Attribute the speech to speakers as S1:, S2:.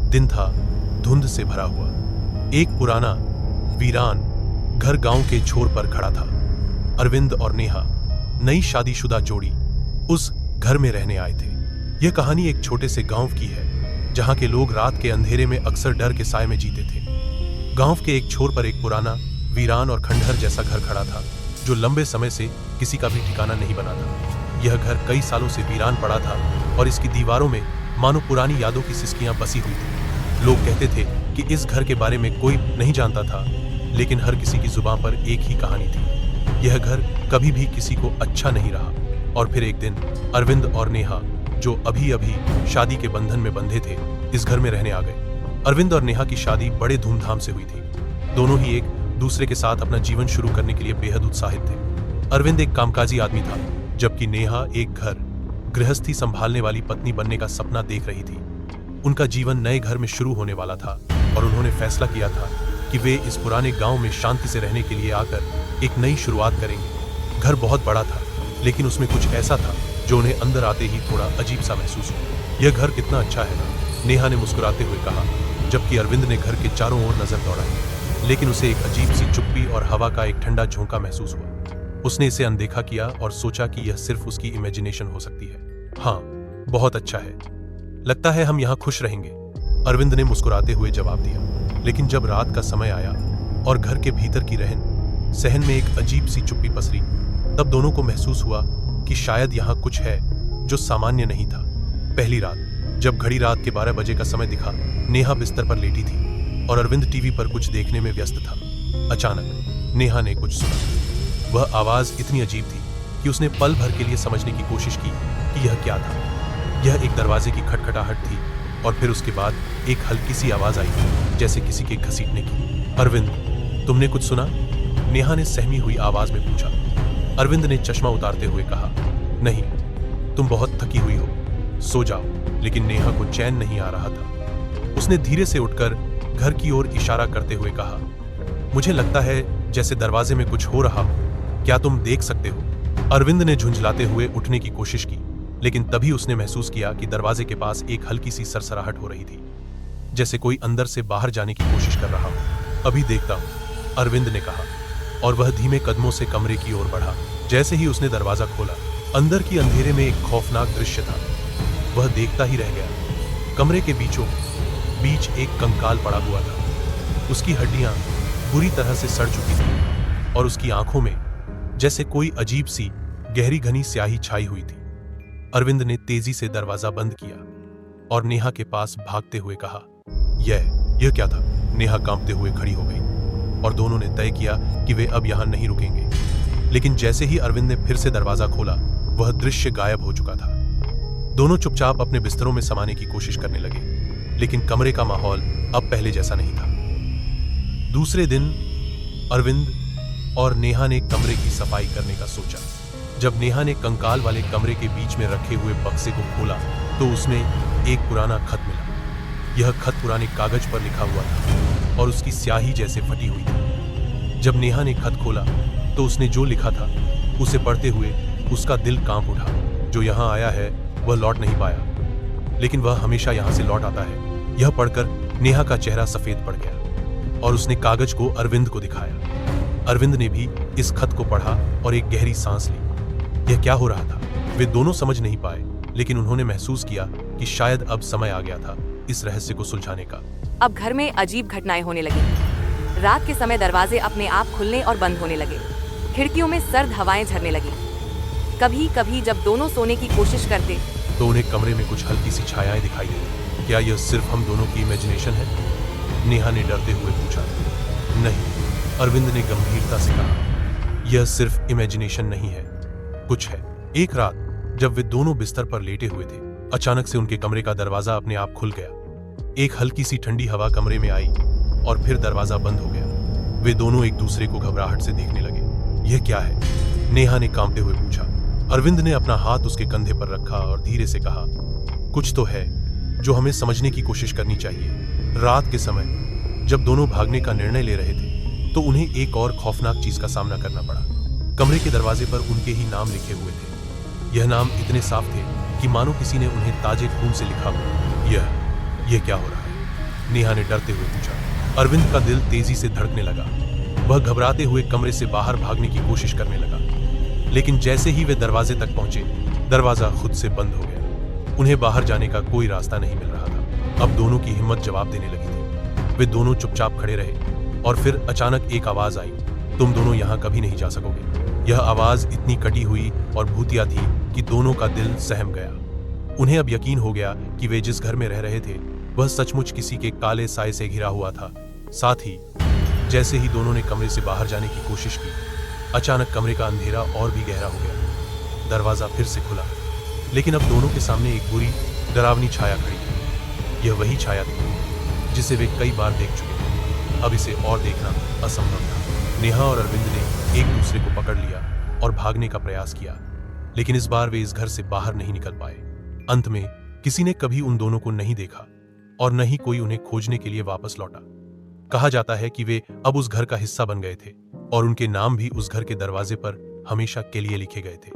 S1: दिन था धुंध से भरा हुआ। एक पुराना वीरान घर गांव के छोर पर खड़ा था। अरविंद और नेहा, नई शादीशुदा जोड़ी, उस घर में रहने आए थे। यह कहानी एक छोटे से गांव की है जहां के लोग रात के अंधेरे में अक्सर डर के साए में जीते थे। गांव के एक छोर पर एक पुराना वीरान और खंडहर जैसा घर खड़ा था जो लंबे समय से किसी का भी ठिकाना नहीं बना था। यह घर कई सालों से वीरान पड़ा था और इसकी दीवारों में मानो पुरानी यादों की सिसकियां बसी हुई थी। लोग कहते थे कि इस घर के बारे में कोई नहीं जानता था, लेकिन हर किसी की जुबान पर एक ही कहानी थी। यह घर कभी भी किसी को अच्छा नहीं रहा। और फिर एक दिन अरविंद और नेहा, जो अभी अभी शादी के बंधन में बंधे थे, इस घर में रहने आ गए। अरविंद और नेहा की शादी बड़े धूमधाम से हुई थी। दोनों ही एक दूसरे के साथ अपना जीवन शुरू करने के लिए बेहद उत्साहित थे। अरविंद एक कामकाजी आदमी था, जबकि नेहा एक घर गृहस्थी संभालने वाली पत्नी बनने का सपना देख रही थी। उनका जीवन नए घर में शुरू होने वाला था और उन्होंने फैसला किया था कि वे इस पुराने गांव में शांति से रहने के लिए आकर एक नई शुरुआत करेंगे। घर बहुत बड़ा था, लेकिन उसमें कुछ ऐसा था जो उन्हें अंदर आते ही थोड़ा अजीब सा महसूस हुआ। यह घर कितना अच्छा है ना, नेहा ने मुस्कुराते हुए कहा, जबकि अरविंद ने घर के चारों ओर नजर दौड़ाई। लेकिन उसे एक अजीब सी चुप्पी और हवा का एक ठंडा झोंका महसूस हुआ। उसने इसे अनदेखा किया और सोचा कि यह सिर्फ उसकी इमेजिनेशन हो सकती है। हाँ, बहुत अच्छा है, लगता है हम यहाँ खुश रहेंगे, अरविंद ने मुस्कुराते हुए जवाब दिया। लेकिन जब रात का समय आया और घर के भीतर की रहन सहन में एक अजीब सी चुप्पी पसरी, तब दोनों को महसूस हुआ कि शायद यहाँ कुछ है जो सामान्य नहीं था। पहली रात, जब घड़ी रात के 12 बजे का समय दिखा, नेहा बिस्तर पर लेटी थी और अरविंद टीवी पर कुछ देखने में व्यस्त था। अचानक नेहा ने कुछ सुना। वह आवाज इतनी अजीब थी कि उसने पल भर के लिए समझने की कोशिश की कि यह क्या था। यह एक दरवाजे की खटखटाहट थी और फिर उसके बाद एक हल्की सी आवाज आई, जैसे किसी के घसीटने की। अरविंद, तुमने कुछ सुना? नेहा ने सहमी हुई आवाज में पूछा। अरविंद ने चश्मा उतारते हुए कहा, नहीं, तुम बहुत थकी हुई हो, सो जाओ। लेकिन नेहा को चैन नहीं आ रहा था। उसने धीरे से उठकर घर की ओर इशारा करते हुए कहा, मुझे लगता है जैसे दरवाजे में कुछ हो रहा हो, क्या तुम देख सकते हो? अरविंद ने झुंझलाते हुए उठने की कोशिश की, लेकिन तभी उसने महसूस किया कि दरवाजे के पास एक हल्की सी सरसराहट हो रही थी, जैसे कोई अंदर से बाहर जाने की कोशिश कर रहा हो। अभी देखता हूं, अरविंद ने कहा, और वह धीमे कदमों से कमरे की ओर बढ़ा। जैसे ही उसने दरवाजा खोला, अंदर की अंधेरे में एक खौफनाक दृश्य था। वह देखता ही रह गया। कमरे के बीचों बीच एक कंकाल पड़ा हुआ था। उसकी हड्डियां बुरी तरह से सड़ चुकी थी और उसकी आंखों में जैसे कोई अजीब सी गहरी घनी स्याही छाई हुई थी। अरविंद ने तेजी से दरवाजा बंद किया और नेहा के पास भागते हुए कहा, यह क्या था? नेहा कांपते हुए खड़ी हो गई और दोनों ने तय किया कि वे अब यहां नहीं रुकेंगे। लेकिन जैसे ही अरविंद ने फिर से दरवाजा खोला, वह दृश्य गायब हो चुका था। दोनों चुपचाप अपने बिस्तरों में समाने की कोशिश करने लगे, लेकिन कमरे का माहौल अब पहले जैसा नहीं था। दूसरे दिन अरविंद और नेहा ने कमरे की सफाई करने का सोचा। जब नेहा ने कंकाल वाले कमरे के बीच में रखे हुए बक्से को खोला, तो उसमें एक पुराना खत मिला। यह खत पुराने कागज पर लिखा हुआ था और उसकी स्याही जैसे फटी हुई थी। जब नेहा ने खत खोला, तो उसने जो लिखा था उसे पढ़ते हुए उसका दिल कांप उठा। जो यहाँ आया है वह लौट नहीं पाया, लेकिन वह हमेशा यहाँ से लौट आता है। यह पढ़कर नेहा का चेहरा सफेद पड़ गया और उसने कागज को अरविंद को दिखाया। अरविंद ने भी इस खत को पढ़ा और एक गहरी सांस ली। यह क्या हो रहा था, वे दोनों समझ नहीं पाए, लेकिन उन्होंने महसूस किया कि शायद अब समय आ गया था इस रहस्य को सुलझाने का।
S2: अब घर में अजीब घटनाएं होने लगी। रात के समय दरवाजे अपने आप खुलने और बंद होने लगे। खिड़कियों में सर्द हवाएं झरने लगी। कभी कभी जब दोनों सोने की कोशिश करते,
S1: तो उन्हें कमरे में कुछ हल्की सी छायाएं दिखाई दी। क्या यह सिर्फ हम दोनों की इमेजिनेशन है? नेहा ने डरते हुए पूछा। नहीं, अरविंद ने गंभीरता से कहा, यह सिर्फ इमेजिनेशन नहीं है, कुछ है। एक रात जब वे दोनों बिस्तर पर लेटे हुए थे, अचानक से उनके कमरे का दरवाजा अपने आप खुल गया। एक हल्की सी ठंडी हवा कमरे में आई और फिर दरवाजा बंद हो गया। वे दोनों एक दूसरे को घबराहट से देखने लगे। यह क्या है? नेहा ने कांपते हुए पूछा। अरविंद ने अपना हाथ उसके कंधे पर रखा और धीरे से कहा, कुछ तो है जो हमें समझने की कोशिश करनी चाहिए। रात के समय जब दोनों भागने का निर्णय ले रहे थे, तो उन्हें एक और खौफनाक चीज का सामना करना पड़ा। कमरे के दरवाजे पर उनके ही नाम लिखे हुए थे। यह नाम इतने साफ थे कि मानो किसी ने उन्हें ताजे खून से लिखा हो। यह क्या हो रहा है? नेहा ने डरते हुए पूछा। अरविंद का दिल तेजी से धड़कने लगा। वह घबराते हुए कमरे से बाहर भागने की कोशिश करने लगा, लेकिन जैसे ही वे दरवाजे तक पहुंचे, दरवाजा खुद से बंद हो गया। उन्हें बाहर जाने का कोई रास्ता नहीं मिल रहा था। अब दोनों की हिम्मत जवाब देने लगी थी। वे दोनों चुपचाप खड़े रहे और फिर अचानक एक आवाज आई, तुम दोनों यहाँ कभी नहीं जा सकोगे। यह आवाज इतनी कटी हुई और भूतिया थी कि दोनों का दिल सहम गया। उन्हें अब यकीन हो गया कि वे जिस घर में रह रहे थे वह सचमुच किसी के काले साए से घिरा हुआ था। साथ ही जैसे ही दोनों ने कमरे से बाहर जाने की कोशिश की, अचानक कमरे का अंधेरा और भी गहरा हो गया। दरवाजा फिर से खुला, लेकिन अब दोनों के सामने एक बुरी डरावनी छाया खड़ी थी। यह वही छाया थी जिसे वे कई बार देख चुके थे। अब इसे और देखना असंभव था। नेहा और अरविंद ने एक दूसरे को पकड़ लिया और भागने का प्रयास किया, लेकिन इस बार वे इस घर से बाहर नहीं निकल पाए। अंत में किसी ने कभी उन दोनों को नहीं देखा और न ही कोई उन्हें खोजने के लिए वापस लौटा। कहा जाता है कि वे अब उस घर का हिस्सा बन गए थे और उनके नाम भी उस घर के दरवाजे पर हमेशा के लिए लिखे गए थे।